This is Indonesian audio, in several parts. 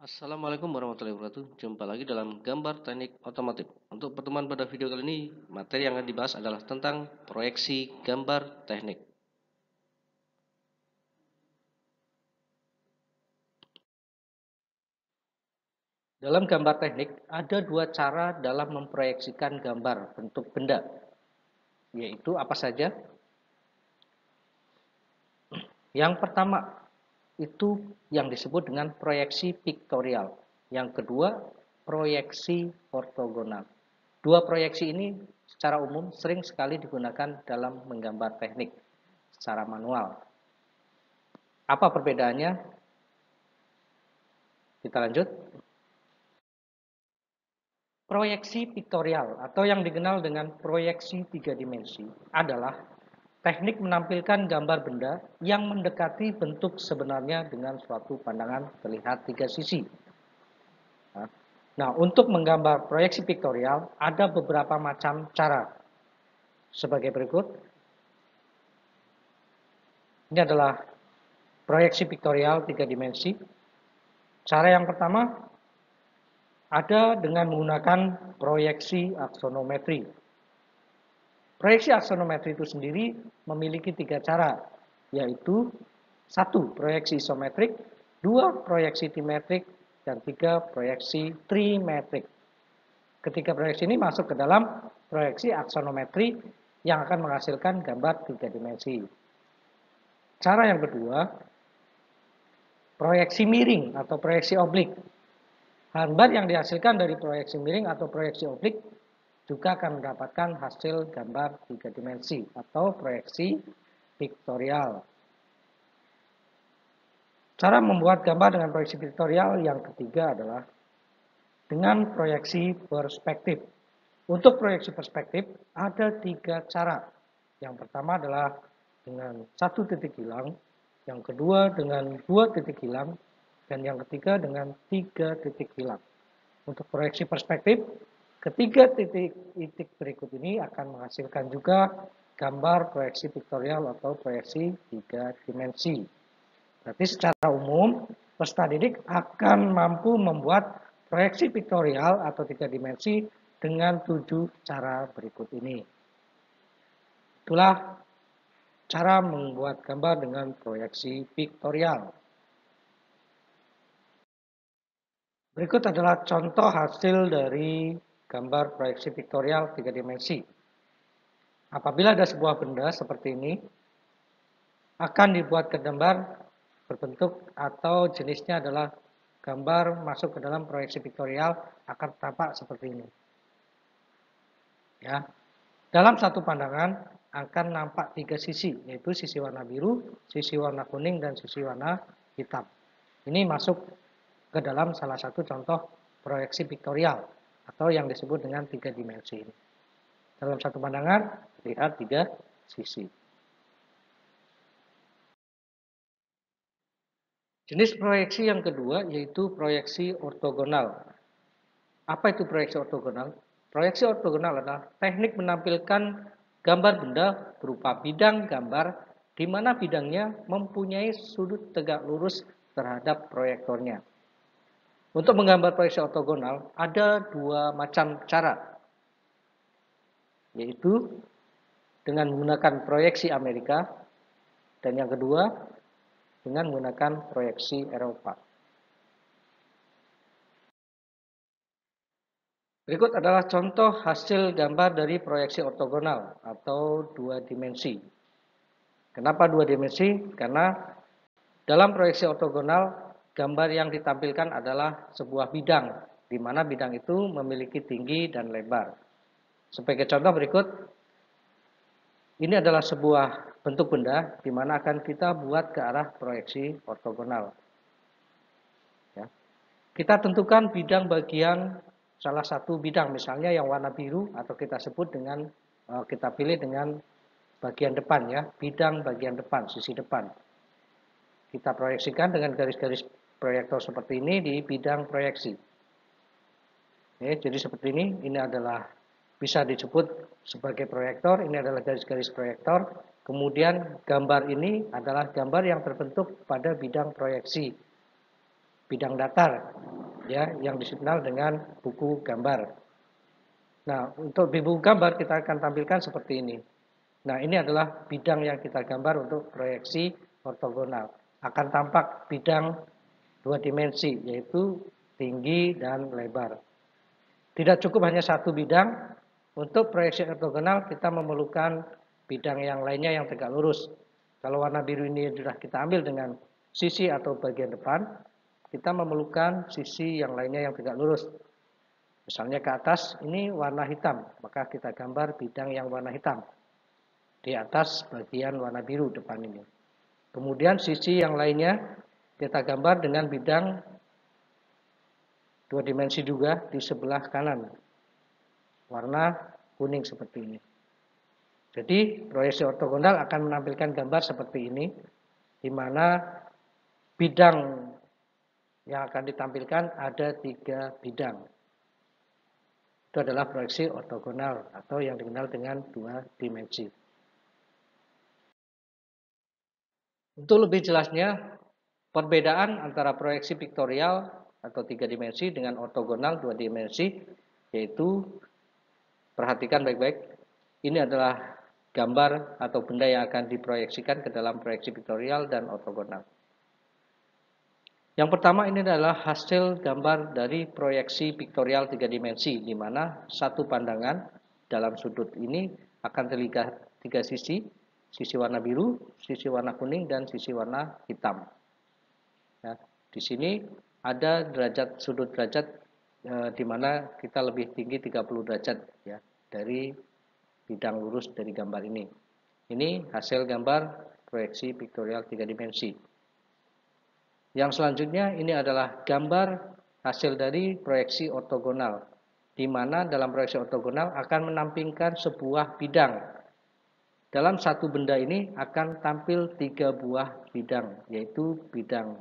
Assalamualaikum warahmatullahi wabarakatuh. Jumpa lagi dalam gambar teknik otomotif. Untuk pertemuan pada video kali ini, materi yang akan dibahas adalah tentang proyeksi gambar teknik. Dalam gambar teknik, ada dua cara dalam memproyeksikan gambar bentuk benda, yaitu apa saja? Yang pertama, itu yang disebut dengan proyeksi piktorial. Yang kedua, proyeksi ortogonal. Dua proyeksi ini secara umum sering sekali digunakan dalam menggambar teknik secara manual. Apa perbedaannya? Kita lanjut. Proyeksi piktorial atau yang dikenal dengan proyeksi tiga dimensi adalah teknik menampilkan gambar benda yang mendekati bentuk sebenarnya dengan suatu pandangan terlihat tiga sisi. Nah, untuk menggambar proyeksi piktorial ada beberapa macam cara. Sebagai berikut. Ini adalah proyeksi piktorial tiga dimensi. Cara yang pertama ada dengan menggunakan proyeksi aksonometri. Proyeksi aksonometri itu sendiri memiliki tiga cara, yaitu satu, proyeksi isometrik, dua, proyeksi dimetrik, dan tiga, proyeksi trimetrik. Ketiga proyeksi ini masuk ke dalam proyeksi aksonometri yang akan menghasilkan gambar tiga dimensi. Cara yang kedua, proyeksi miring atau proyeksi oblik. Gambar yang dihasilkan dari proyeksi miring atau proyeksi oblik juga akan mendapatkan hasil gambar tiga dimensi atau proyeksi piktorial. Cara membuat gambar dengan proyeksi piktorial yang ketiga adalah dengan proyeksi perspektif. Untuk proyeksi perspektif ada tiga cara. Yang pertama adalah dengan satu titik hilang, yang kedua dengan dua titik hilang, dan yang ketiga dengan tiga titik hilang. Untuk proyeksi perspektif, ketiga titik berikut ini akan menghasilkan juga gambar proyeksi piktorial atau proyeksi tiga dimensi. Berarti secara umum, peserta didik akan mampu membuat proyeksi piktorial atau tiga dimensi dengan 7 cara berikut ini. Itulah cara membuat gambar dengan proyeksi piktorial. Berikut adalah contoh hasil dari gambar proyeksi piktorial tiga dimensi. Apabila ada sebuah benda seperti ini, akan dibuat gambar berbentuk atau jenisnya adalah gambar masuk ke dalam proyeksi piktorial akan tampak seperti ini. Ya, dalam satu pandangan akan nampak tiga sisi, yaitu sisi warna biru, sisi warna kuning, dan sisi warna hitam. Ini masuk ke dalam salah satu contoh proyeksi piktorial atau yang disebut dengan tiga dimensi ini. Dalam satu pandangan lihat tiga sisi. Jenis proyeksi yang kedua yaitu proyeksi ortogonal. Apa itu proyeksi ortogonal? Proyeksi ortogonal adalah teknik menampilkan gambar benda berupa bidang gambar di mana bidangnya mempunyai sudut tegak lurus terhadap proyektornya. Untuk menggambar proyeksi ortogonal ada dua macam cara, yaitu dengan menggunakan proyeksi Amerika dan yang kedua dengan menggunakan proyeksi Eropa. Berikut adalah contoh hasil gambar dari proyeksi ortogonal atau dua dimensi. Kenapa dua dimensi? Karena dalam proyeksi ortogonal gambar yang ditampilkan adalah sebuah bidang, di mana bidang itu memiliki tinggi dan lebar. Sebagai contoh berikut, ini adalah sebuah bentuk benda, di mana akan kita buat ke arah proyeksi ortogonal. Ya. Kita tentukan bidang bagian salah satu bidang, misalnya yang warna biru, atau kita sebut dengan, kita pilih dengan bagian depan ya, bidang bagian depan, sisi depan. Kita proyeksikan dengan garis-garis proyektor seperti ini di bidang proyeksi. Jadi seperti ini adalah bisa disebut sebagai proyektor, ini adalah garis-garis proyektor. Kemudian gambar ini adalah gambar yang terbentuk pada bidang proyeksi. bidang datar, ya, yang dikenal dengan buku gambar. Nah, untuk di buku gambar kita akan tampilkan seperti ini. Nah, ini adalah bidang yang kita gambar untuk proyeksi ortogonal. Akan tampak bidang dua dimensi, yaitu tinggi dan lebar. Tidak cukup hanya satu bidang, untuk proyeksi ortogonal kita memerlukan bidang yang lainnya yang tegak lurus. Kalau warna biru ini sudah kita ambil dengan sisi atau bagian depan, kita memerlukan sisi yang lainnya yang tegak lurus. Misalnya ke atas ini warna hitam, maka kita gambar bidang yang warna hitam di atas bagian warna biru depan ini. Kemudian sisi yang lainnya kita gambar dengan bidang dua dimensi juga di sebelah kanan, warna kuning seperti ini. Jadi proyeksi ortogonal akan menampilkan gambar seperti ini, di mana bidang yang akan ditampilkan ada 3 bidang. Itu adalah proyeksi ortogonal atau yang dikenal dengan dua dimensi. Untuk lebih jelasnya, perbedaan antara proyeksi piktorial atau 3 dimensi dengan ortogonal 2 dimensi, yaitu perhatikan baik-baik, ini adalah gambar atau benda yang akan diproyeksikan ke dalam proyeksi piktorial dan ortogonal. Yang pertama ini adalah hasil gambar dari proyeksi piktorial 3 dimensi, di mana satu pandangan dalam sudut ini akan terlihat 3 sisi warna biru, sisi warna kuning, dan sisi warna hitam. Ya, di sini ada sudut derajat di mana kita lebih tinggi 30 derajat ya dari bidang lurus dari gambar ini. Ini hasil gambar proyeksi piktorial 3 dimensi. Yang selanjutnya ini adalah gambar hasil dari proyeksi ortogonal, di mana dalam proyeksi ortogonal akan menampilkan sebuah bidang. Dalam satu benda ini akan tampil 3 buah bidang, yaitu bidang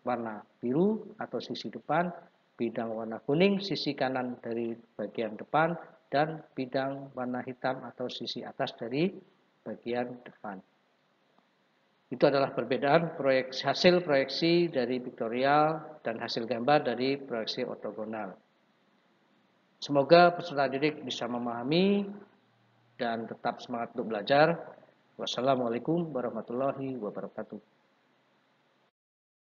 warna biru atau sisi depan, bidang warna kuning sisi kanan dari bagian depan, dan bidang warna hitam atau sisi atas dari bagian depan. Itu adalah perbedaan hasil proyeksi dari piktorial dan hasil gambar dari proyeksi ortogonal. Semoga peserta didik bisa memahami dan tetap semangat untuk belajar. Wassalamualaikum warahmatullahi wabarakatuh.